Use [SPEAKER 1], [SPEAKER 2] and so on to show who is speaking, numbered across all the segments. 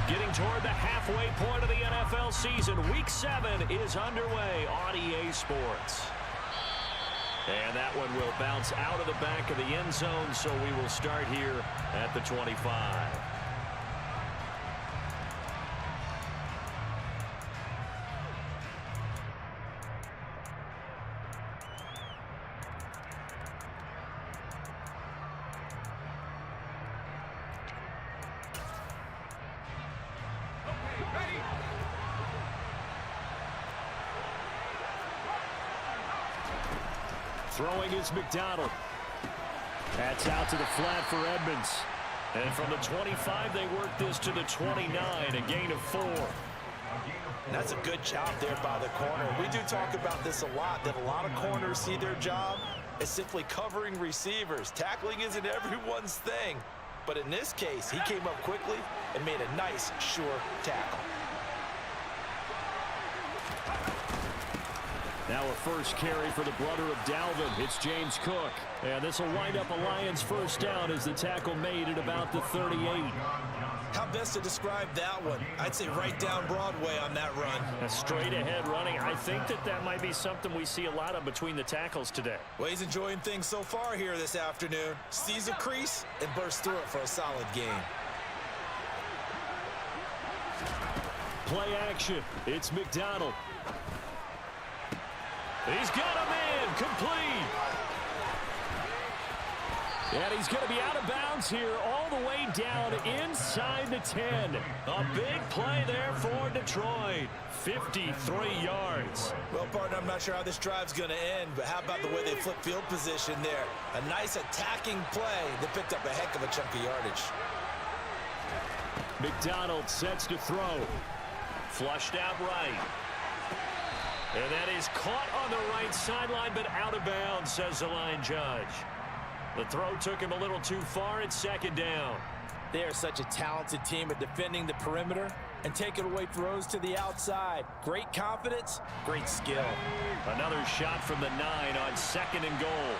[SPEAKER 1] Getting toward the halfway point of the NFL season. Week 7 is underway on EA Sports. And that one will bounce out of the back of the end zone, so we will start here at the 25. Throwing is McDonald. That's out to the flat for Edmonds. And from the 25, they work this to the 29, a gain of 4.
[SPEAKER 2] That's a good job there by the corner. We do talk about this a lot, that a lot of corners see their job as simply covering receivers. Tackling isn't everyone's thing. But in this case, he came up quickly and made a nice, sure tackle.
[SPEAKER 1] Now a first carry for the brother of Dalvin. It's James Cook. And this will wind up a Lions first down as the tackle made at about the 38.
[SPEAKER 2] How best to describe that one? I'd say right down Broadway on that run.
[SPEAKER 1] A straight ahead running. I think that might be something we see a lot of between the tackles today.
[SPEAKER 2] Well, he's enjoying things so far here this afternoon. Sees a crease and bursts through it for a solid gain.
[SPEAKER 1] Play action. It's McDonald. He's got a man complete. And he's going to be out of bounds here all the way down inside the 10. A big play there for Detroit. 53 yards.
[SPEAKER 2] Well, partner, I'm not sure how this drive's going to end, but how about the way they flip field position there? A nice attacking play that picked up a heck of a chunk of yardage.
[SPEAKER 1] McDonald sets to throw. Flushed out right. And that is caught on the right sideline, but out of bounds, says the line judge. The throw took him a little too far. It's second down.
[SPEAKER 2] They are such a talented team at defending the perimeter and taking away throws to the outside. Great confidence, great skill.
[SPEAKER 1] Another shot from the 9 on second and goal.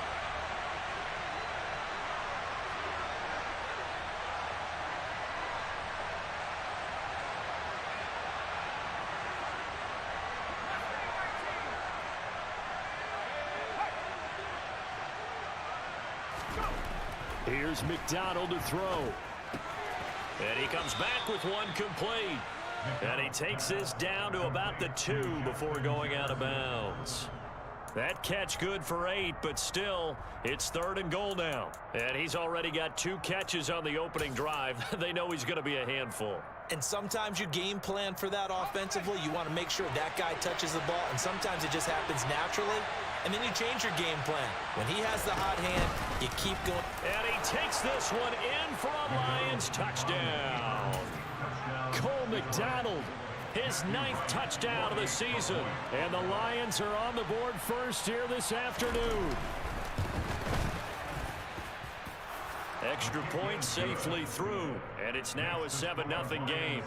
[SPEAKER 1] Here's McDonald to throw. And he comes back with one complete. And he takes this down to about the 2 before going out of bounds. That catch good for 8, but still, it's third and goal now. And he's already got 2 catches on the opening drive. They know he's going to be a handful.
[SPEAKER 2] And sometimes you game plan for that offensively. You want to make sure that guy touches the ball, and sometimes it just happens naturally. And then you change your game plan. When he has the hot hand, you keep going.
[SPEAKER 1] And he takes this one in for a Lions touchdown. Cole McDonald, his 9th touchdown of the season. And the Lions are on the board first here this afternoon. Extra point safely through. And it's now a 7-0 game.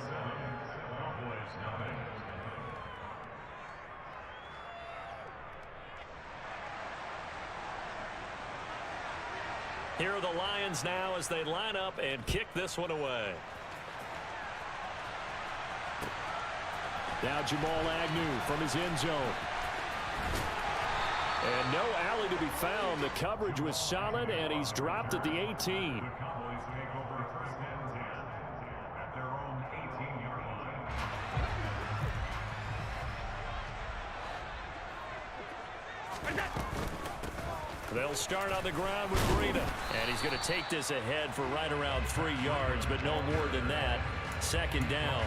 [SPEAKER 1] Here are the Lions now as they line up and kick this one away. Now Jamal Agnew from his end zone. And no alley to be found. The coverage was solid, and he's dropped at the 18. They'll start on the ground with Breida. And he's going to take this ahead for right around 3 yards, but no more than that. Second down.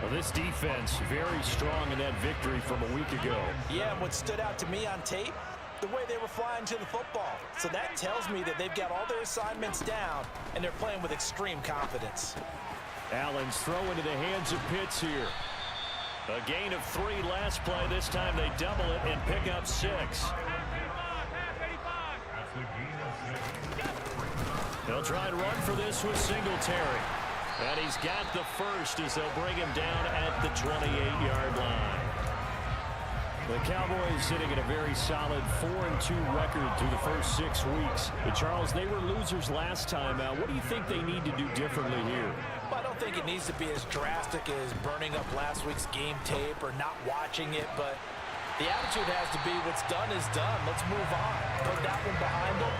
[SPEAKER 1] Well, this defense very strong in that victory from a week ago.
[SPEAKER 2] Yeah, and what stood out to me on tape, the way they were flying to the football. So that tells me that they've got all their assignments down, and they're playing with extreme confidence.
[SPEAKER 1] Allen's throw into the hands of Pitts here. A gain of 3 last play. This time they double it and pick up 6. They'll try and run for this with Singletary. And he's got the first as they'll bring him down at the 28-yard line. The Cowboys sitting at a very solid 4-2 record through the first 6 weeks. But Charles, they were losers last time out. What do you think they need to do differently here?
[SPEAKER 2] Well, I don't think it needs to be as drastic as burning up last week's game tape or not watching it, but the attitude has to be what's done is done. Let's move on. Put that one behind them,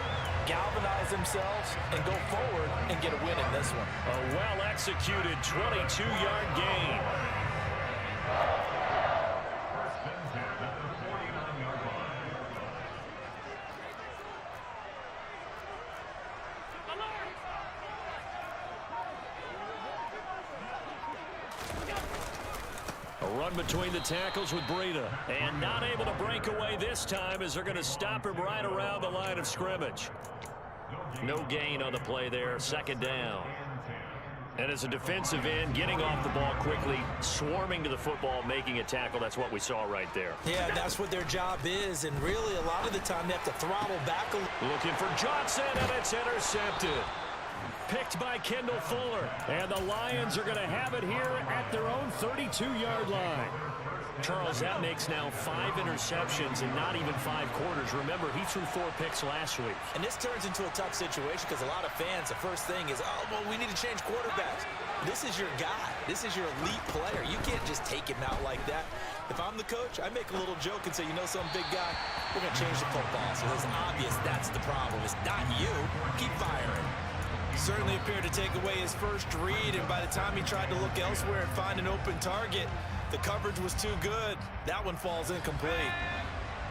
[SPEAKER 2] galvanize themselves, and go forward and get a win in this one.
[SPEAKER 1] A well-executed 22-yard gain. Run between the tackles with Breida. And not able to break away this time as they're going to stop him right around the line of scrimmage. No gain on the play there. Second down. And as a defensive end, getting off the ball quickly, swarming to the football, making a tackle. That's what we saw right there.
[SPEAKER 2] Yeah, that's what their job is. And really, a lot of the time, they have to throttle back a little.
[SPEAKER 1] Looking for Johnson, and it's intercepted. Picked by Kendall Fuller. And the Lions are going to have it here at their own 32-yard line. Charles, that makes now 5 interceptions in not even 5 quarters. Remember, he threw 4 picks last week.
[SPEAKER 2] And this turns into a tough situation because a lot of fans, the first thing is, oh, well, we need to change quarterbacks. This is your guy. This is your elite player. You can't just take him out like that. If I'm the coach, I make a little joke and say, you know, some big guy, we're going to change the football. So it's obvious that's the problem. It's not you. Keep firing. Certainly appeared to take away his first read, and by the time he tried to look elsewhere and find an open target, the coverage was too good. That one falls incomplete.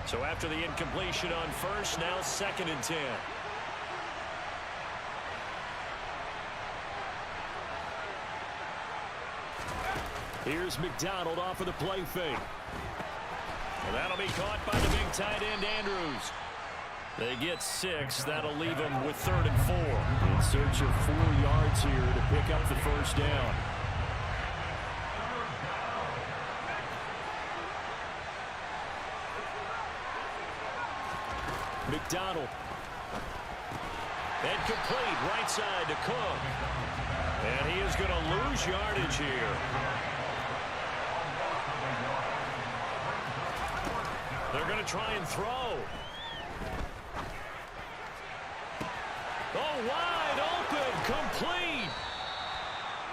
[SPEAKER 1] So after the incompletion on first, now 2nd and 10. Here's McDonald off of the play fake. And that'll be caught by the big tight end, Andrews. They get 6. That'll leave them with 3rd and 4. In search of 4 yards here to pick up the first down. McDonald. And complete right side to Cook. And he is going to lose yardage here. They're going to try and throw. Oh, wide open, complete.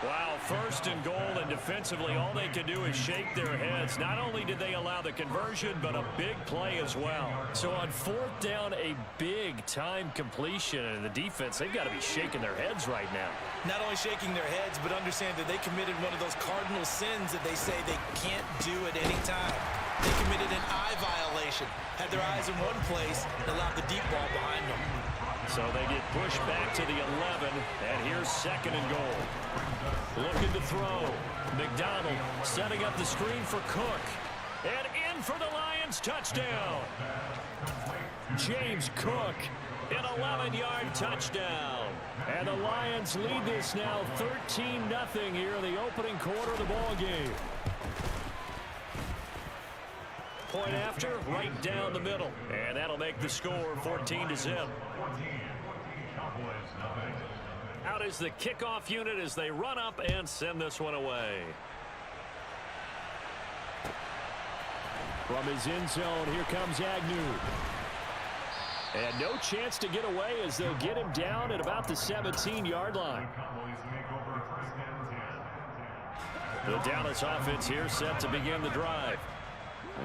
[SPEAKER 1] Wow, 1st and goal, and defensively all they can do is shake their heads. Not only did they allow the conversion, but a big play as well. So on 4th down, a big-time completion, and the defense, they've got to be shaking their heads right now.
[SPEAKER 2] Not only shaking their heads, but understand that they committed one of those cardinal sins that they say they can't do at any time. They committed an eye violation, had their eyes in one place, and allowed the deep ball behind them.
[SPEAKER 1] So they get pushed back to the 11, and here's 2nd and goal. Looking to throw. McDonald setting up the screen for Cook. And in for the Lions, touchdown. James Cook, an 11-yard touchdown. And the Lions lead this now 13-0 here in the opening quarter of the ball game. Point after, right down the middle. And that'll make the score 14-0. Out is the kickoff unit as they run up and send this one away. From his end zone, here comes Agnew. And no chance to get away as they'll get him down at about the 17-yard line. The Dallas offense here set to begin the drive.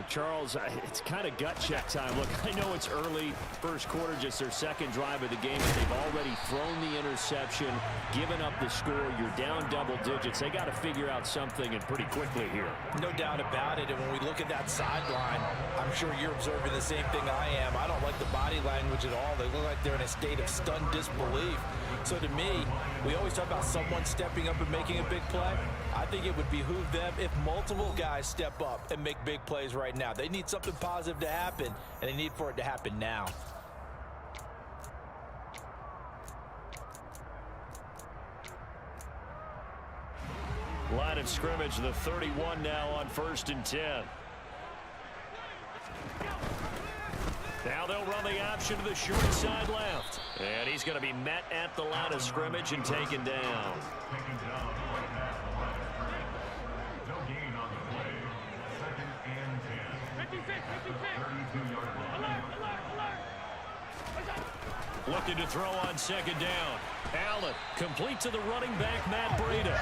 [SPEAKER 1] Charles, it's kind of gut check time. Look, I know it's early, first quarter, just their 2nd drive of the game, but they've already thrown the interception, given up the score. You're down double digits. They got to figure out something, and pretty quickly here.
[SPEAKER 2] No doubt about it, and when we look at that sideline, I'm sure you're observing the same thing I am. I don't like the body language at all. They look like they're in a state of stunned disbelief. So to me, we always talk about someone stepping up and making a big play. I think it would behoove them if multiple guys step up and make big plays right now. They need something positive to happen, and they need for it to happen now.
[SPEAKER 1] Line of scrimmage, the 31 now on 1st and 10. Now they'll run the option to the short side left. And he's going to be met at the line of scrimmage and taken down. Looking to throw on second down. Allen complete to the running back, Matt Breida.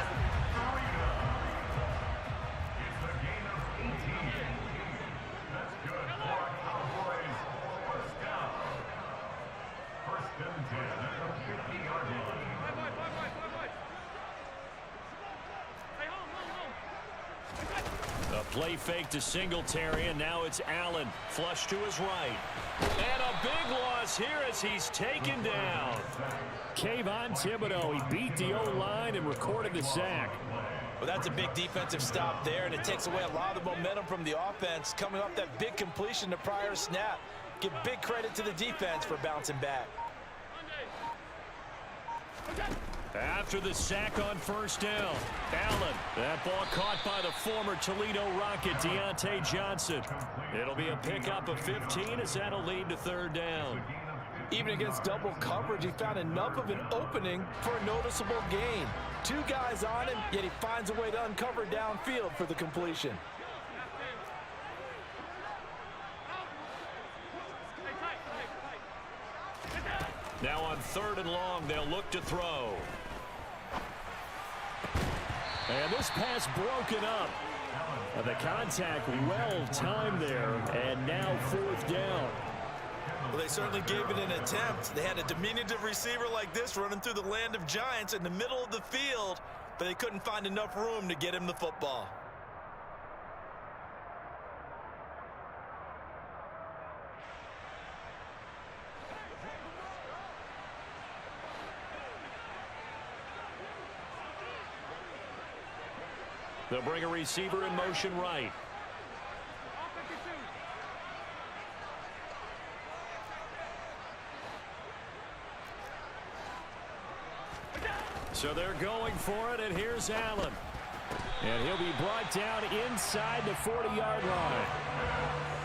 [SPEAKER 1] A play fake to Singletary, and now it's Allen. Flush to his right. And a big loss here as he's taken down. Kayvon Thibodeau, he beat the O-line and recorded the sack.
[SPEAKER 2] Well, that's a big defensive stop there, and it takes away a lot of the momentum from the offense coming off that big completion the prior snap. Give big credit to the defense for bouncing back.
[SPEAKER 1] After the sack on first down, Allen. That ball caught by the former Toledo Rocket, Deontay Johnson. It'll be a pickup of 15 as that'll lead to third down.
[SPEAKER 2] Even against double coverage, he found enough of an opening for a noticeable gain. Two guys on him, yet he finds a way to uncover downfield for the completion.
[SPEAKER 1] Now on third and long, they'll look to throw. And this pass broken up. The contact well timed there, and now fourth down.
[SPEAKER 2] Well, they certainly gave it an attempt. They had a diminutive receiver like this running through the land of giants in the middle of the field, but they couldn't find enough room to get him the football.
[SPEAKER 1] They'll bring a receiver in motion right. So they're going for it, and here's Allen. And he'll be brought down inside the 40-yard line.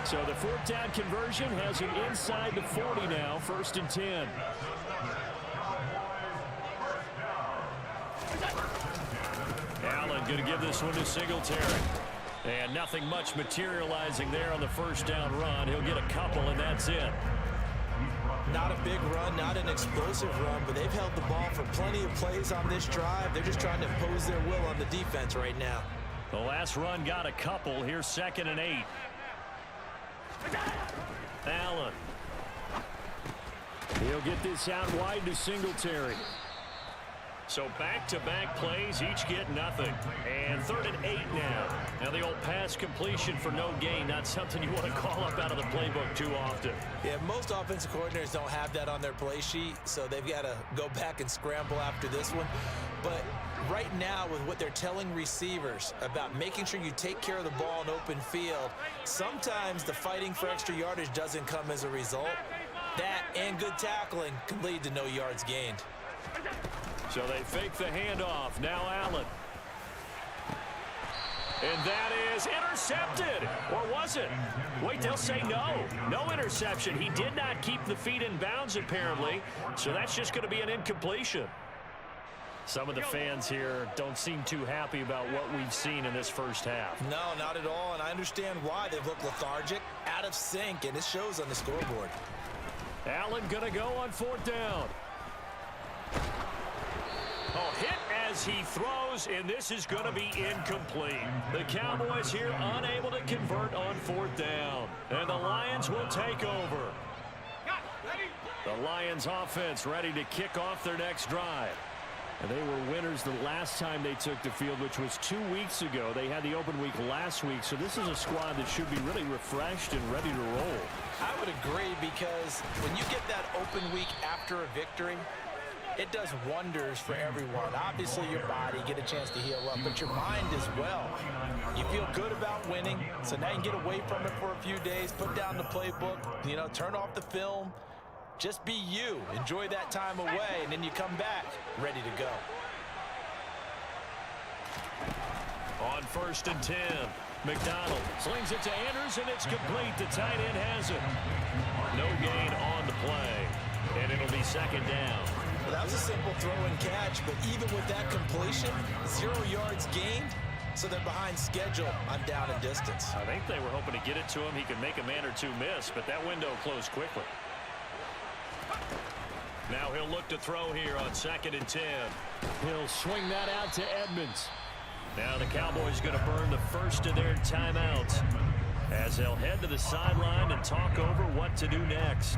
[SPEAKER 1] So the fourth down conversion has him inside the 40 now, 1st and 10. Allen going to give this one to Singletary. And nothing much materializing there on the first down run. He'll get a couple, and that's it.
[SPEAKER 2] Not a big run, not an explosive run, but they've held the ball for plenty of plays on this drive. They're just trying to impose their will on the defense right now.
[SPEAKER 1] The last run got a couple. Here's 2nd and 8. Allen. He'll get this out wide to Singletary. So back-to-back plays, each get nothing. And 3rd and 8 now. Now the old pass completion for no gain, not something you want to call up out of the playbook too often.
[SPEAKER 2] Yeah, most offensive coordinators don't have that on their play sheet, so they've got to go back and scramble after this one. But right now, with what they're telling receivers about making sure you take care of the ball in open field, sometimes the fighting for extra yardage doesn't come as a result. That and good tackling can lead to no yards gained.
[SPEAKER 1] So they fake the handoff. Now Allen. And that is intercepted. Or was it? Wait, they'll say no. No interception. He did not keep the feet in bounds, apparently. So that's just going to be an incompletion. Some of the fans here don't seem too happy about what we've seen in this first half.
[SPEAKER 2] No, not at all. And I understand why. They've looked lethargic, out of sync, and it shows on the scoreboard.
[SPEAKER 1] Allen going to go on 4th down. Oh, hit as he throws, and this is going to be incomplete. The Cowboys here unable to convert on 4th down. And the Lions will take over. The Lions offense ready to kick off their next drive. And they were winners the last time they took the field, which was 2 weeks ago. They had the open week last week, so this is a squad that should be really refreshed and ready to roll.
[SPEAKER 2] I would agree, because when you get that open week after a victory, it does wonders for everyone. Obviously, your body, get a chance to heal up, but your mind as well. You feel good about winning, so now you can get away from it for a few days, put down the playbook, turn off the film. Just be you. Enjoy that time away, and then you come back ready to go.
[SPEAKER 1] On 1st and 10, McDonald slings it to Andrews, and it's complete. The tight end has it. No gain on the play, and it'll be 2nd down.
[SPEAKER 2] Well, that was a simple throw and catch, but even with that completion, 0 yards gained, so they're behind schedule on down and distance.
[SPEAKER 1] I think they were hoping to get it to him. He could make a man or two miss, but that window closed quickly. Now he'll look to throw here on 2nd and 10. He'll swing that out to Edmonds. Now the Cowboys going to burn the first of their timeouts as they'll head to the sideline and talk over what to do next.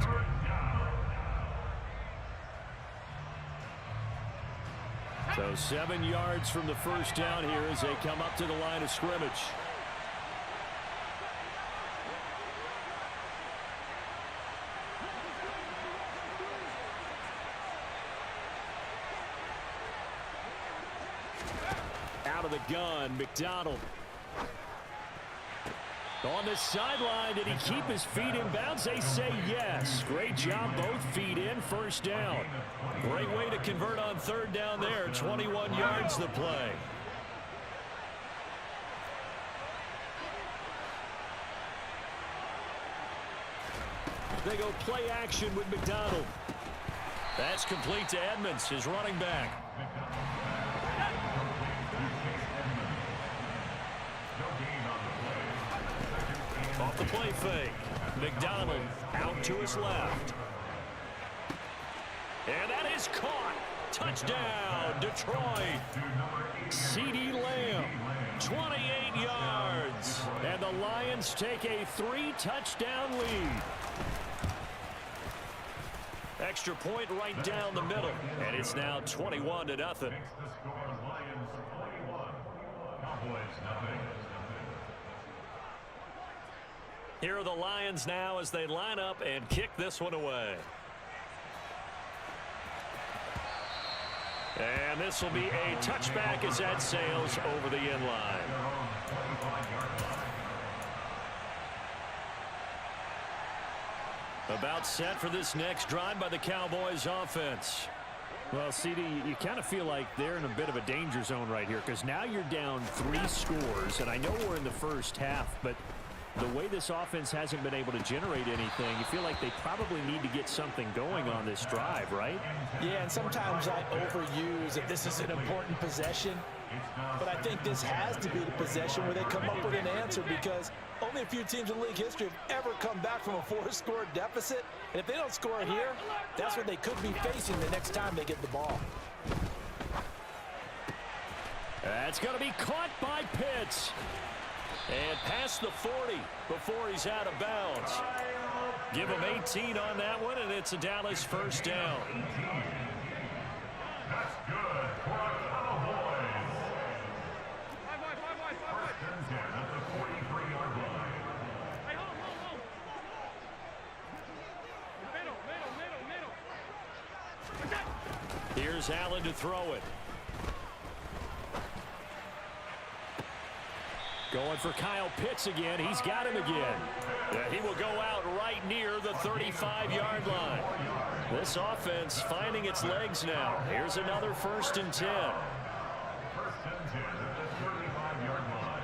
[SPEAKER 1] So 7 yards from the first down here as they come up to the line of scrimmage. Out of the gun, McDonald. On the sideline, did he keep his feet in bounds? They say yes. Great job, both feet in, first down. Great way to convert on 3rd down there. 21 yards the play. They go play action with McDonald. That's complete to Edmonds, his running back. Off the play fake. McDonald out to his left. And that is caught. Touchdown, Detroit. C.D. Lamb, 28 yards. And the Lions take a 3-touchdown lead. Extra point right down the middle. And it's now 21-0. Here are the Lions now as they line up and kick this one away. And this will be a touchback as that sails over the end line. About set for this next drive by the Cowboys offense. Well, CD, you kind of feel like they're in a bit of a danger zone right here because now you're down 3 scores, and I know we're in the first half, but the way this offense hasn't been able to generate anything, you feel like they probably need to get something going on this drive, right?
[SPEAKER 2] Yeah, and sometimes I overuse that this is an important possession, but I think this has to be the possession where they come up with an answer because only a few teams in league history have ever come back from a 4-score deficit, and if they don't score here, that's what they could be facing the next time they get the ball.
[SPEAKER 1] That's going to be caught by Pitts. And past the 40 before he's out of bounds. Give him 18 on that one, and it's a Dallas first down.
[SPEAKER 3] That's good for a Cowboys. First and 10 at the 43-yard line. Hey, hold. Middle.
[SPEAKER 1] Here's Allen to throw it. Going for Kyle Pitts again. He's got him again. He will go out right near the 35-yard line. This offense finding its legs now. Here's another 1st and 10.
[SPEAKER 3] First and 10 at the 35-yard line.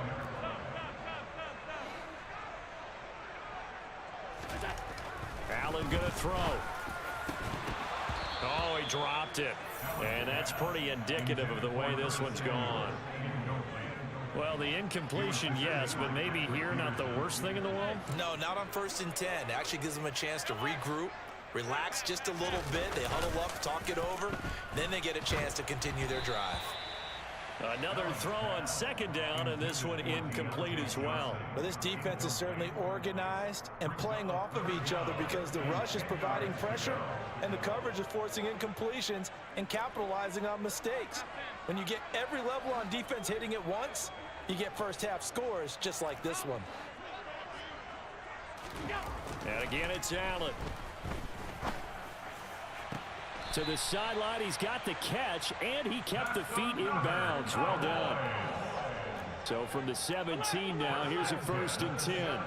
[SPEAKER 1] Allen going to throw. Oh, he dropped it. And that's pretty indicative of the way this one's gone. Well, the incompletion, yes, but maybe here not the worst thing in the world?
[SPEAKER 2] No, not on 1st and 10. It actually gives them a chance to regroup, relax just a little bit. They huddle up, talk it over. Then they get a chance to continue their drive.
[SPEAKER 1] Another throw on 2nd down, and this one incomplete as well.
[SPEAKER 4] But this defense is certainly organized and playing off of each other because the rush is providing pressure and the coverage is forcing incompletions and capitalizing on mistakes. When you get every level on defense hitting it once, you get first half scores just like this one.
[SPEAKER 1] And again, it's Allen. To the sideline, he's got the catch, and he kept the feet in bounds. Well done. So from the 17 now, here's a 1st and 10.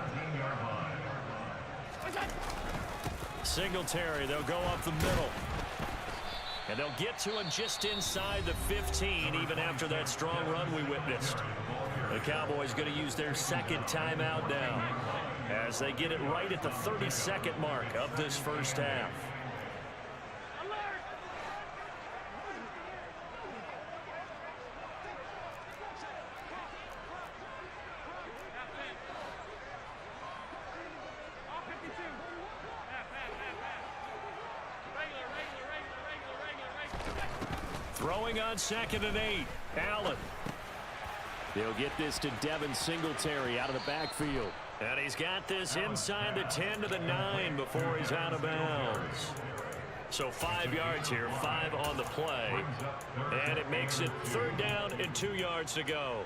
[SPEAKER 1] Singletary, they'll go up the middle. And they'll get to him just inside the 15, even after that strong run we witnessed. The Cowboys going to use their 2nd timeout now as they get it right at the 32nd mark of this first half. Throwing on 2nd and 8. Allen. They'll get this to Devin Singletary out of the backfield. And he's got this inside the 10 to the 9 before he's out of bounds. So 5 yards here, 5 on the play. And it makes it 3rd down and 2 yards to go.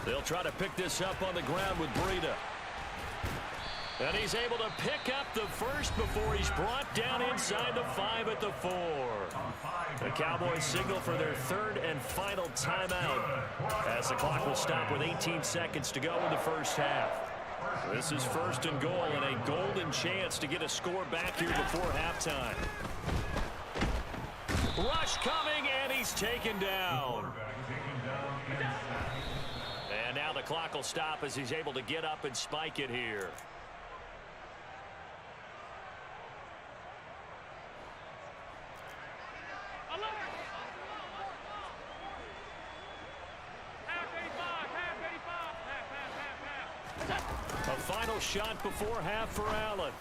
[SPEAKER 1] They'll try to pick this up on the ground with Breida. And he's able to pick up the first before he's brought down inside the 5 at the 4. The Cowboys signal for their 3rd and final timeout as the clock will stop with 18 seconds to go in the first half. This is 1st and goal and a golden chance to get a score back here before halftime. Rush coming, and he's taken down. And now the clock will stop as he's able to get up and spike it here. A final shot before half for Allen.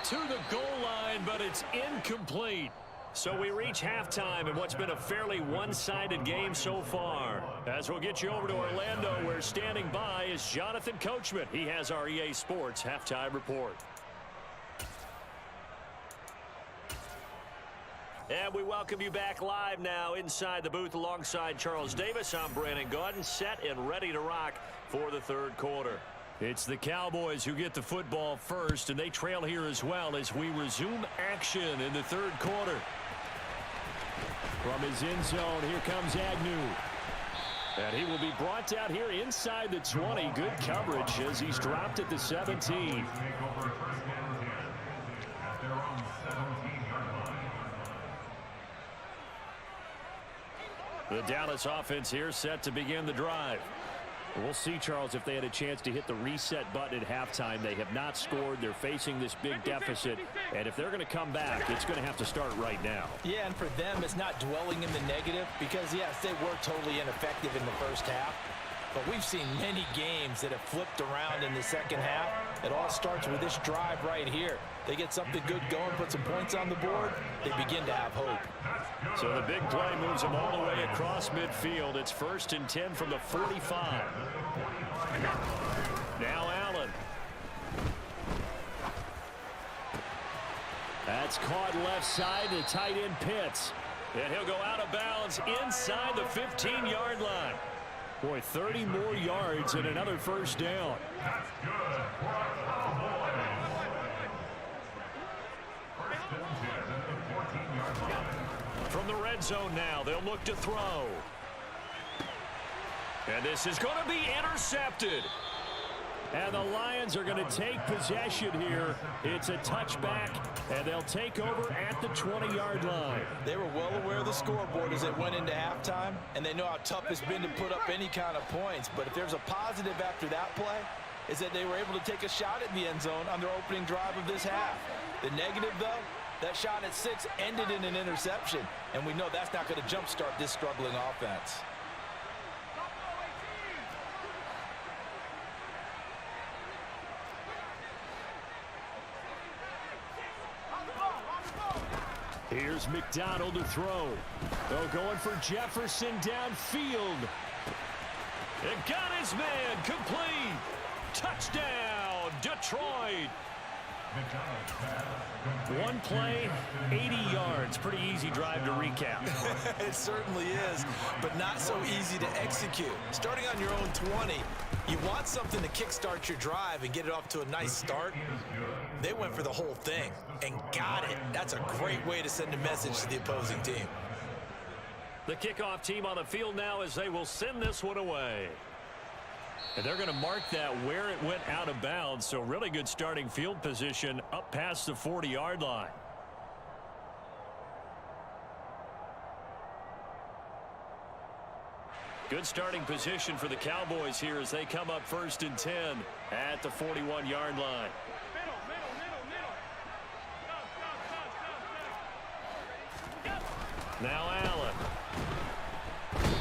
[SPEAKER 1] To the goal line, but it's incomplete. So we reach halftime in what's been a fairly one-sided game so far. As we'll get you over to Orlando, where standing by is Jonathan Coachman. He has our EA Sports halftime report. And we welcome you back live now inside the booth alongside Charles Davis. I'm Brandon Gaudin, set and ready to rock for the 3rd quarter. It's the Cowboys who get the football first, and they trail here as well as we resume action in the 3rd quarter. From his end zone, here comes Agnew. And he will be brought down here inside the 20. Good coverage as he's dropped at the 17. The Dallas offense here set to begin the drive. We'll see, Charles, if they had a chance to hit the reset button at halftime. They have not scored. They're facing this big deficit. And if they're going to come back, it's going to have to start right now.
[SPEAKER 4] Yeah, and for them, it's not dwelling in the negative because, yes, they were totally ineffective in the first half. But we've seen many games that have flipped around in the second half. It all starts with this drive right here. They get something good going, put some points on the board, they begin to have hope.
[SPEAKER 1] So the big play moves them all the way across midfield. It's 1st and 10 from the 45. Now Allen. That's caught left side. The tight end Pitts. And he'll go out of bounds inside the 15-yard line. Boy, 30 more yards and another first down.
[SPEAKER 3] That's good for a Cowboy. 1st and 10 at the 14-yard line.
[SPEAKER 1] From the red zone now, they'll look to throw. And this is going to be intercepted. And the Lions are going to take possession here. It's a touchback, and they'll take over at the 20-yard line.
[SPEAKER 4] They were well aware of the scoreboard as they went into halftime, and they know how tough it's been to put up any kind of points. But if there's a positive after that play, is that they were able to take a shot at the end zone on their opening drive of this half. The negative, though, that shot at 6 ended in an interception, and we know that's not going to jumpstart this struggling offense.
[SPEAKER 1] Here's McDonald to throw. They're going for Jefferson downfield. It got his man complete. Touchdown, Detroit. One play, 80 yards. Pretty easy drive to recap.
[SPEAKER 4] It certainly is, but not so easy to execute. Starting on your own 20, you want something to kickstart your drive and get it off to a nice start. They went for the whole thing and got it. That's a great way to send a message to the opposing team.
[SPEAKER 1] The kickoff team on the field now as they will send this one away. And they're going to mark that where it went out of bounds. So really good starting field position up past the 40-yard line. Good starting position for the Cowboys here as they come up 1st and 10 at the 41-yard line. Now Allen.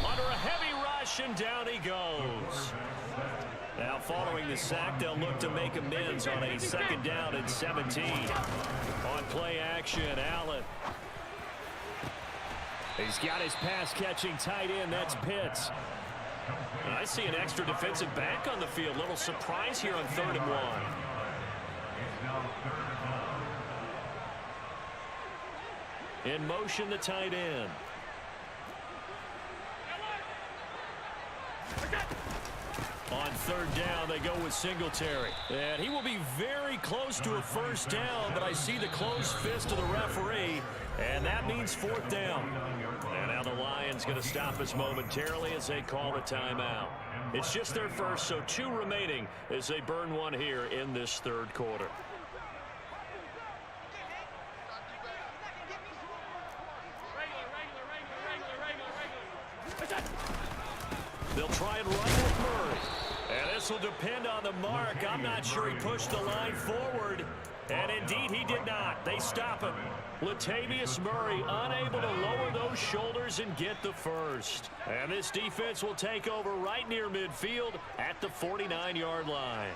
[SPEAKER 1] Under a heavy rush, and down he goes. Now following the sack, they'll look to make amends on a 2nd down and 17. On play action, Allen. He's got his pass-catching tight end. That's Pitts. And I see an extra defensive back on the field. Little surprise here on 3rd and 1. In motion, the tight end. On 3rd down, they go with Singletary. And he will be very close to a 1st down, but I see the closed fist of the referee, and that means 4th down. And now the Lions going to stop us momentarily as they call the timeout. It's just their first, so 2 remaining as they burn one here in this 3rd quarter. They'll try and run with Murray. And this will depend on the mark. I'm not sure he pushed the line forward. And indeed, he did not. They stop him. Latavius Murray unable to lower those shoulders and get the first. And this defense will take over right near midfield at the 49-yard line.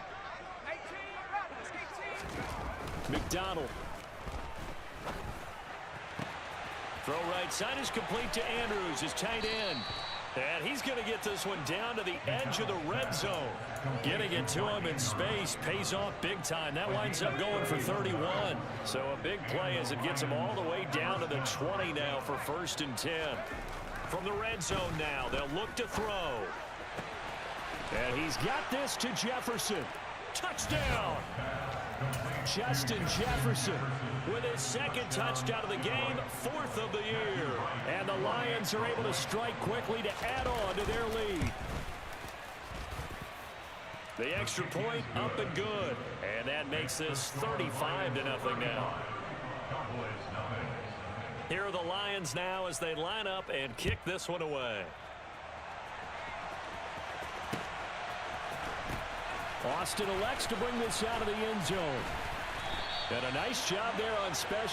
[SPEAKER 1] McDonald. Throw right side is complete to Andrews, his tight end. And he's going to get this one down to the edge of the red zone. Getting it to him in space pays off big time. That winds up going for 31. So a big play as it gets him all the way down to the 20 now for 1st and 10. From the red zone now, they'll look to throw. And he's got this to Jefferson. Touchdown! Justin Jefferson with his 2nd touchdown of the game, 4th of the year. And the Lions are able to strike quickly to add on to their lead. The extra point up and good. And that makes this 35-0 now. Here are the Lions now as they line up and kick this one away. Austin elects to bring this out of the end zone. And a nice job there on special.